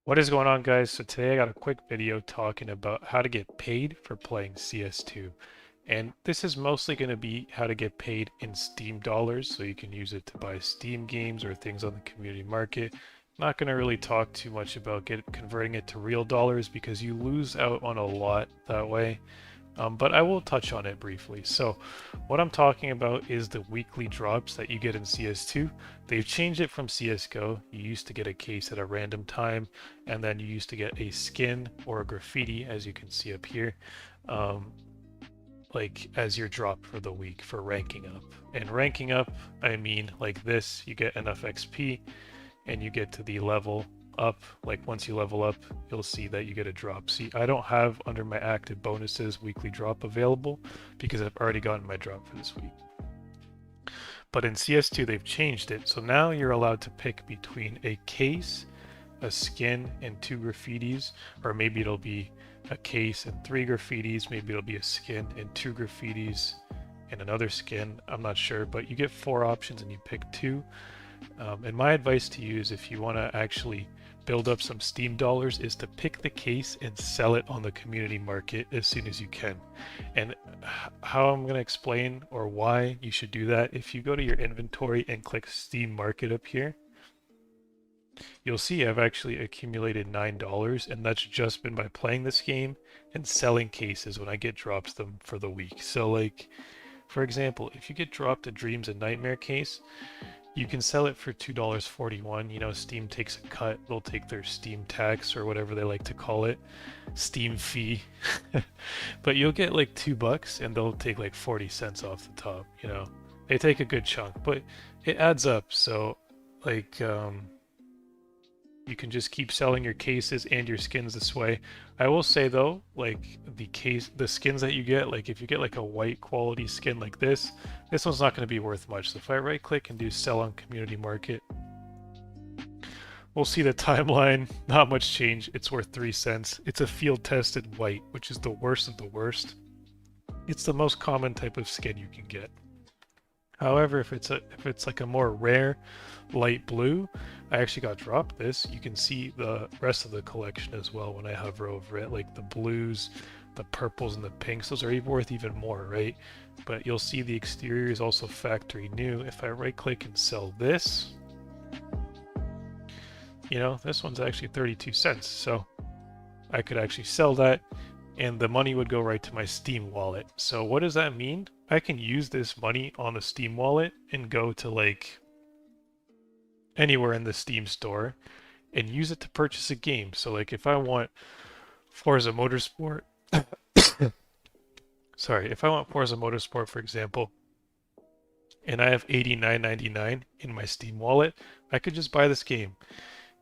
What is going on, guys? So today I got a quick video talking about how to get paid for playing CS2. And this is mostly going to be how to get paid in Steam dollars, so you can use it to buy Steam games or things on the community market. Not going to really talk too much about converting it to real dollars because you lose out on a lot that way. But I will touch on it briefly. So what I'm talking about is the weekly drops that you get in CS2. They've changed it from CSGO. You used to get a case at a random time, and then you used to get a skin or a graffiti, as you can see up here, um, like as your drop for the week for ranking up. And ranking up, I mean like this, you get enough XP and you get to the level up. Like once you level up, you'll see that you get a drop. See, I don't have under my active bonuses weekly drop available because I've already gotten my drop for this week. But in CS2 they've changed it, so now you're allowed to pick between a case, a skin, and 2 graffitis, or maybe it'll be a case and 3 graffitis, maybe it'll be a skin and 2 graffitis and another skin, I'm not sure, but you get 4 options and you pick 2. And my advice to you is if you want to actually build up some Steam dollars is to pick the case and sell it on the community market as soon as you can. And how I'm going to explain or why you should do that, if you go to your inventory and click Steam Market up here, you'll see I've actually accumulated $9, and that's just been by playing this game and selling cases when I get drops them for the week. So like, for example, if you get dropped a Dreams and Nightmare case, you can sell it for $2.41. You know, Steam takes a cut. They'll take their Steam tax or whatever they like to call it, Steam fee. But you'll get like $2 and they'll take like 40 cents off the top, you know. They take a good chunk, but it adds up. So like you can just keep selling your cases and your skins this way. I will say though, like the skins that you get, like if you get like a white quality skin like this one's not going to be worth much. So if I right click and do sell on community market, we'll see the timeline, not much change. It's worth 3 cents. It's a field tested white, which is the worst of the worst. It's the most common type of skin you can get. However, if it's like a more rare light blue, I actually got dropped this. You can see the rest of the collection as well when I hover over it, like the blues, the purples, and the pinks. Those are even worth even more, right? But you'll see the exterior is also factory new. If I right click and sell this, you know, this one's actually 32 cents. So I could actually sell that and the money would go right to my Steam wallet. So what does that mean? I can use this money on the Steam wallet and go to like anywhere in the Steam store and use it to purchase a game. So like if I want Forza Motorsport, sorry, if I want Forza Motorsport, for example, and I have $89.99 in my Steam wallet, I could just buy this game.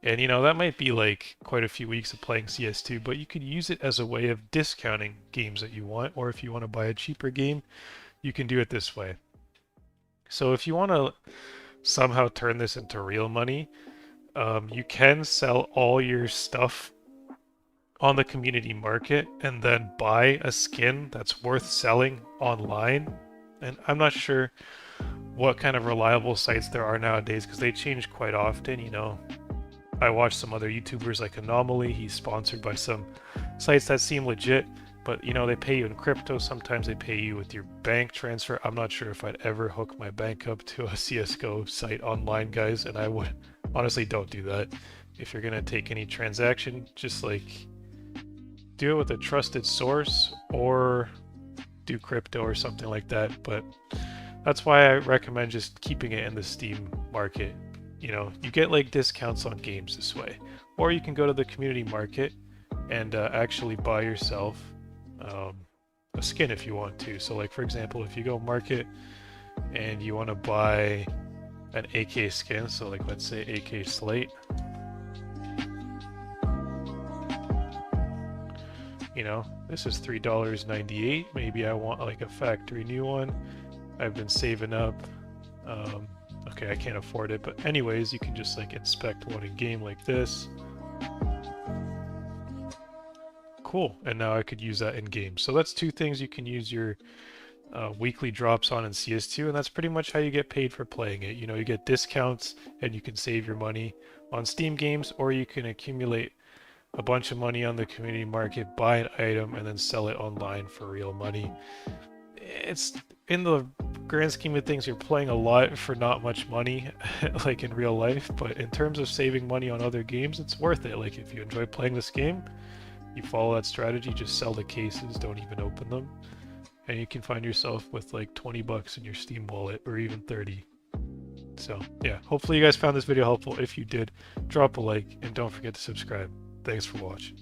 And you know, that might be like quite a few weeks of playing CS2, but you could use it as a way of discounting games that you want, or if you want to buy a cheaper game, you can do it this way. So if you want to somehow turn this into real money, you can sell all your stuff on the community market and then buy a skin that's worth selling online. And I'm not sure what kind of reliable sites there are nowadays because they change quite often, you know. I watch some other YouTubers like Anomaly. He's sponsored by some sites that seem legit, but you know, they pay you in crypto. Sometimes they pay you with your bank transfer. I'm not sure if I'd ever hook my bank up to a CSGO site online, guys, and I would honestly don't do that. If you're gonna take any transaction, just like do it with a trusted source or do crypto or something like that. But that's why I recommend just keeping it in the Steam market. You know, you get like discounts on games this way. Or you can go to the community market and actually buy yourself a skin if you want to. So like for example, if you go market and you want to buy an AK skin, so like let's say AK Slate, you know, this is $3.98. Maybe I want like a factory new one. I've been saving up. Okay, I can't afford it, but anyways, you can just like inspect one in game like this. Cool, and now I could use that in game. So that's 2 things you can use your weekly drops on in CS2, and that's pretty much how you get paid for playing it. You know, you get discounts and you can save your money on Steam games, or you can accumulate a bunch of money on the community market, buy an item, and then sell it online for real money. It's in the grand scheme of things, you're playing a lot for not much money, like in real life, but in terms of saving money on other games, it's worth it. Like if you enjoy playing this game, you follow that strategy, just sell the cases, don't even open them, and you can find yourself with like 20 bucks in your Steam wallet, or even 30. So yeah, hopefully you guys found this video helpful. If you did, drop a like and don't forget to subscribe. Thanks for watching.